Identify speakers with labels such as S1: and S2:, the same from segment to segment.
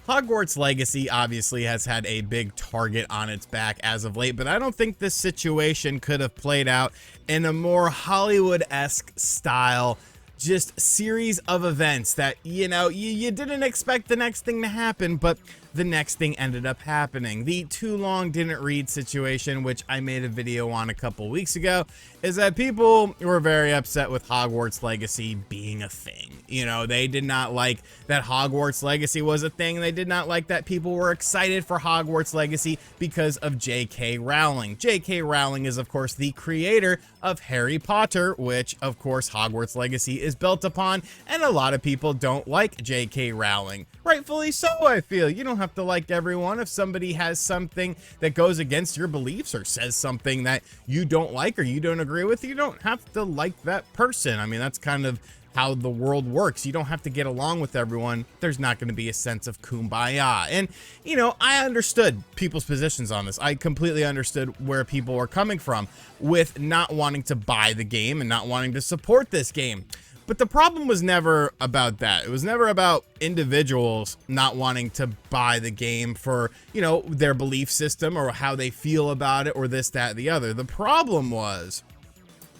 S1: Hogwarts Legacy obviously has had a big target on its back as of late, but I don't think this situation could have played out in a more Hollywood-esque style, just series of events that, you know, you didn't expect the next thing to happen, but the next thing ended up happening. The too long didn't read situation, which I made a video on a couple weeks ago, is that people were very upset with Hogwarts Legacy being a thing. You know, they did not like that Hogwarts Legacy was a thing. They did not like that people were excited for Hogwarts Legacy because of J.K. Rowling. J.K. Rowling is, of course, the creator of Harry Potter, which, of course, Hogwarts Legacy is built upon, and a lot of people don't like J.K. Rowling. Rightfully so, I feel. You don't have to like everyone. If somebody has something that goes against your beliefs or says something that you don't like or you don't agree with, you don't have to like that person. I mean, that's kind of how the world works. You don't have to get along with everyone. There's not going to be a sense of kumbaya. And, you know, I understood people's positions on this. I completely understood where people were coming from with not wanting to buy the game and not wanting to support this game. But the problem was never about that. It was never about individuals not wanting to buy the game for, you know, their belief system or how they feel about it or this, that, the other. The problem was,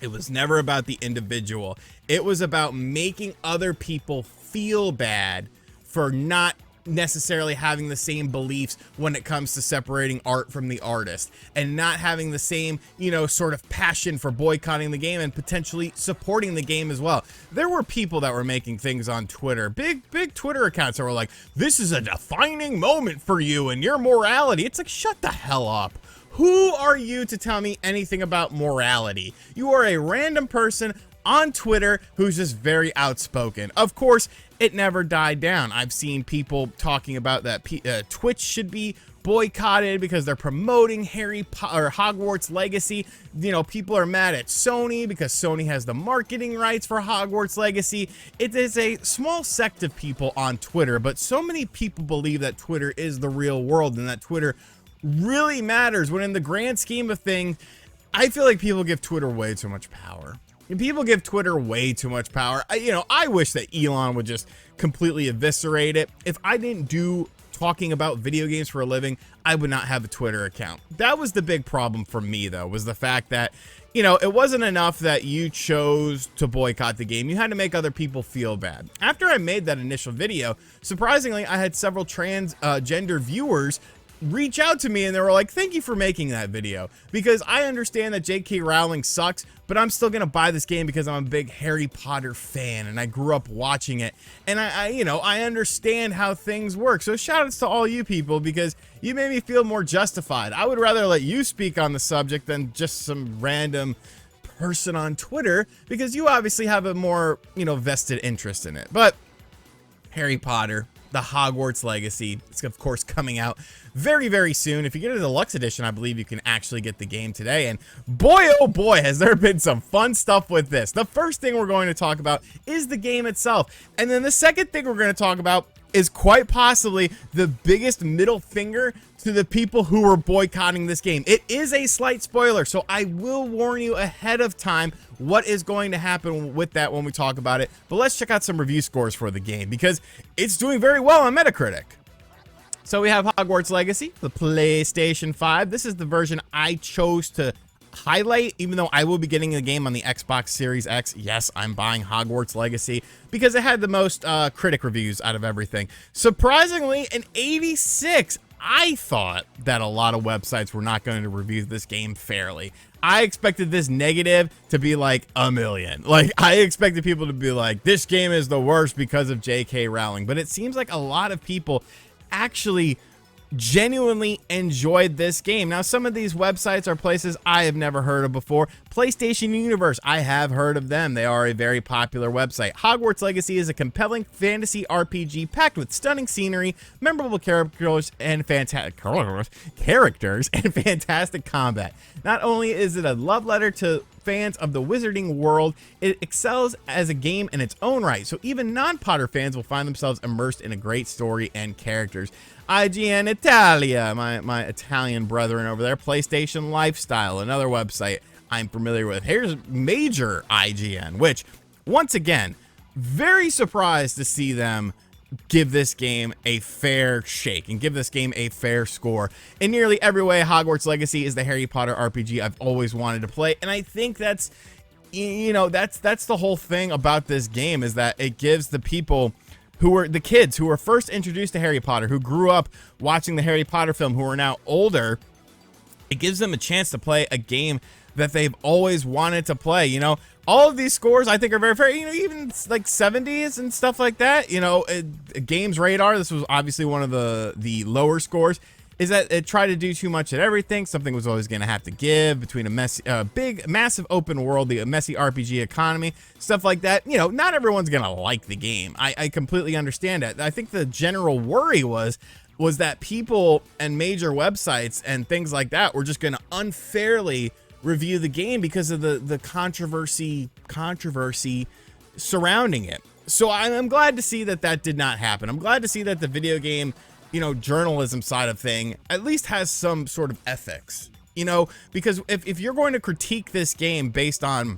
S1: it was never about the individual. It was about making other people feel bad for not necessarily having the same beliefs when it comes to separating art from the artist and not having the same, you know, sort of passion for boycotting the game and potentially supporting the game as well. There were people that were making things on Twitter, big Twitter accounts that were like, this is a defining moment for you and your morality. It's like, shut the hell up. Who are you to tell me anything about morality? You are a random person on Twitter who's just very outspoken. Of course, it never died down. I've seen people talking about that Twitch should be boycotted because they're promoting Harry Potter or Hogwarts Legacy. You know, people are mad at Sony because Sony has the marketing rights for Hogwarts Legacy. It is a small sect of people on Twitter, but so many people believe that Twitter is the real world and that Twitter really matters, when in the grand scheme of things, I feel like people give Twitter way too much power. And people give Twitter way too much power. I wish that Elon would just completely eviscerate it. If I didn't do talking about video games for a living, I would not have a Twitter account. That was the big problem for me, though, was the fact that, you know, it wasn't enough that you chose to boycott the game. You had to make other people feel bad. After I made that initial video, surprisingly, I had several transgender viewers reach out to me and they were like, thank you for making that video, because I understand that J.K. Rowling sucks, but I'm still gonna buy this game because I'm a big Harry Potter fan and I grew up watching it, and I understand how things work. So shout outs to all you people, because you made me feel more justified. I would rather let you speak on the subject than just some random person on Twitter, because you obviously have a more, you know, vested interest in it. But Harry Potter, the Hogwarts Legacy, it's of course coming out very, very soon. If you get a deluxe edition, I believe you can actually get the game today. And boy, oh boy, has there been some fun stuff with this. The first thing we're going to talk about is the game itself. And then the second thing we're going to talk about is quite possibly the biggest middle finger to the people who were boycotting this game. It is a slight spoiler, so I will warn you ahead of time what is going to happen with that when we talk about it. But let's check out some review scores for the game, because it's doing very well on Metacritic. So we have Hogwarts Legacy, the PlayStation 5. This is the version I chose to highlight, even though I will be getting the game on the Xbox Series X. Yes, I'm buying Hogwarts Legacy because it had the most critic reviews out of everything. Surprisingly, an 86. I thought that a lot of websites were not going to review this game fairly. I expected this negative to be like a million. Like, I expected people to be like, this game is the worst because of J.K. Rowling. But it seems like a lot of people actually genuinely enjoyed this game. Now, some of these websites are places I have never heard of before. PlayStation Universe, I have heard of them. They are a very popular website. Hogwarts Legacy is a compelling fantasy RPG packed with stunning scenery, memorable characters, and fantastic combat. Not only is it a love letter to fans of the wizarding world, it excels as a game in its own right, so even non-Potter fans will find themselves immersed in a great story and characters. IGN Italia, my Italian brethren over there. PlayStation Lifestyle, another website I'm familiar with. Here's major IGN, which, once again, very surprised to see them give this game a fair shake and give this game a fair score. In nearly every way, Hogwarts Legacy is the Harry Potter RPG I've always wanted to play, and I think that's, you know, that's the whole thing about this game, is that it gives the people who were the kids who were first introduced to Harry Potter, who grew up watching the Harry Potter film, who are now older, it gives them a chance to play a game that they've always wanted to play. You know, all of these scores I think are very fair, you know, even like 70s and stuff like that. You know, Games Radar, this was obviously one of the lower scores, is that it tried to do too much at everything. Something was always going to have to give between a messy, big, massive open world, the messy RPG economy, stuff like that. You know, not everyone's going to like the game. I completely understand that. I think the general worry was that people and major websites and things like that were just going to unfairly review the game because of the controversy surrounding it. So I'm glad to see that did not happen. I'm glad to see that the video game, you know, journalism side of thing at least has some sort of ethics, you know, because if you're going to critique this game based on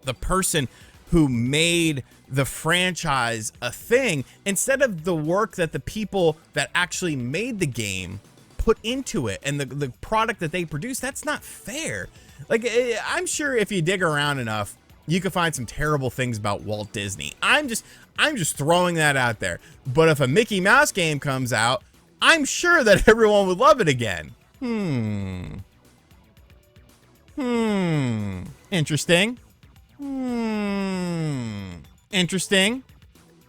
S1: the person who made the franchise a thing, instead of the work that the people that actually made the game put into it and the product that they produce, that's not fair. Like, I'm sure if you dig around enough, you could find some terrible things about Walt Disney. I'm just throwing that out there. But if a Mickey Mouse game comes out, I'm sure that everyone would love it again. Interesting. Interesting.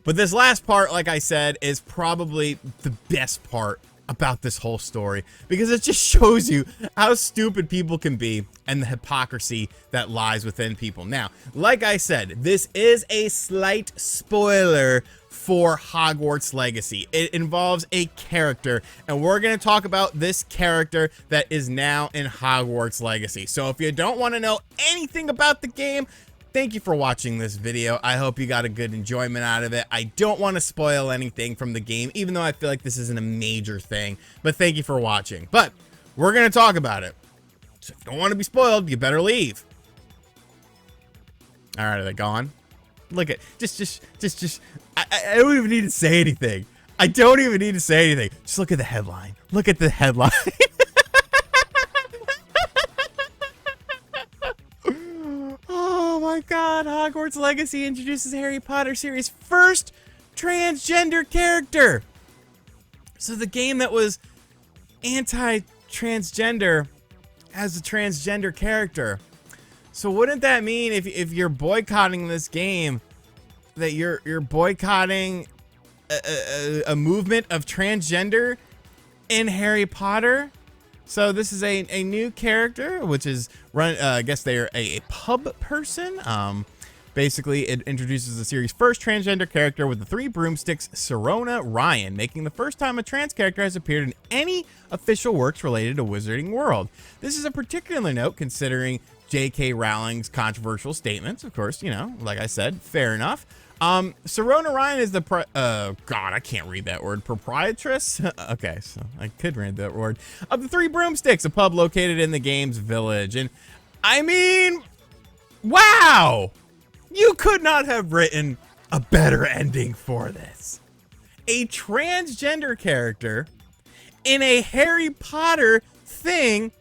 S1: But this last part, like I said, is probably the best part about this whole story, because it just shows you how stupid people can be and the hypocrisy that lies within people. Now, like I said, this is a slight spoiler for Hogwarts Legacy. It involves a character, and we're going to talk about this character that is now in Hogwarts Legacy. So if you don't want to know anything about the game, thank you for watching this video. I hope you got a good enjoyment out of it. I don't want to spoil anything from the game, even though I feel like this isn't a major thing, but thank you for watching. But we're going to talk about it. So if you don't want to be spoiled, you better leave. All right, are they gone? Look at, I don't even need to say anything. I don't even need to say anything. Just look at the headline. Look at the headline. Oh my God, Hogwarts Legacy introduces Harry Potter series' first transgender character. So the game that was anti-transgender has a transgender character. So wouldn't that mean if you're boycotting this game, that you're boycotting a movement of transgender in Harry Potter? So this is a new character, which is I guess they're a pub person. Basically, it introduces the series' first transgender character with the three broomsticks, Sirona Ryan, making the first time a trans character has appeared in any official works related to Wizarding World. This is a particular note considering J.K. Rowling's controversial statements. Of course, you know, like I said, fair enough. Sirona Ryan is the God, I can't read that word. Proprietress? Okay, so I could read that word. Of the Three Broomsticks, a pub located in the game's village. And I mean, wow! You could not have written a better ending for this. A transgender character in a Harry Potter thing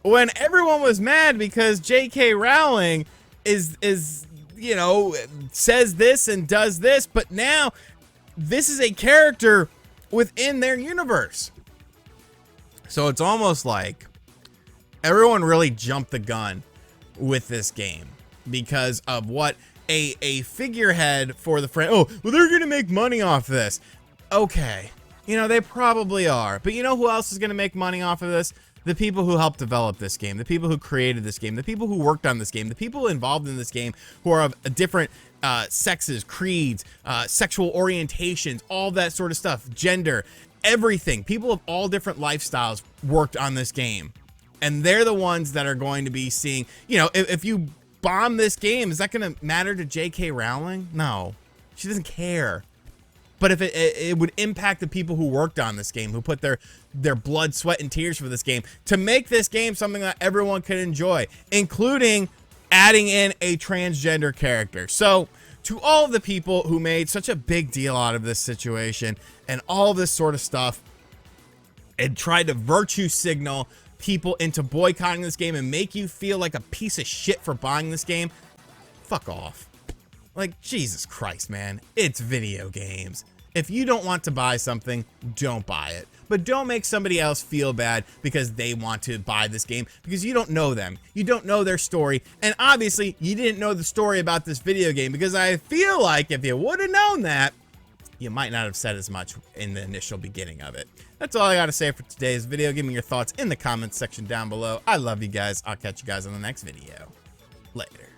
S1: when everyone was mad because J.K. Rowling is you know, says this and does this, but now this is a character within their universe. So it's almost like everyone really jumped the gun with this game because of what a figurehead for the friend. Oh, well, they're going to make money off this. Okay. You know, they probably are. But you know who else is going to make money off of this? The people who helped develop this game, the people who created this game, the people who worked on this game, the people involved in this game who are of different sexes, creeds, sexual orientations, all that sort of stuff, gender, everything. People of all different lifestyles worked on this game. And they're the ones that are going to be seeing, you know, if you bomb this game, is that going to matter to J.K. Rowling? No, she doesn't care. But if it would impact the people who worked on this game, who put their blood, sweat, and tears for this game, to make this game something that everyone could enjoy, including adding in a transgender character. So to all of the people who made such a big deal out of this situation and all this sort of stuff and tried to virtue signal people into boycotting this game and make you feel like a piece of shit for buying this game, fuck off. Like, Jesus Christ, man. It's video games. If you don't want to buy something, don't buy it. But don't make somebody else feel bad because they want to buy this game, because you don't know them. You don't know their story. And obviously, you didn't know the story about this video game, because I feel like if you would have known that, you might not have said as much in the initial beginning of it. That's all I got to say for today's video. Give me your thoughts in the comments section down below. I love you guys. I'll catch you guys on the next video. Later.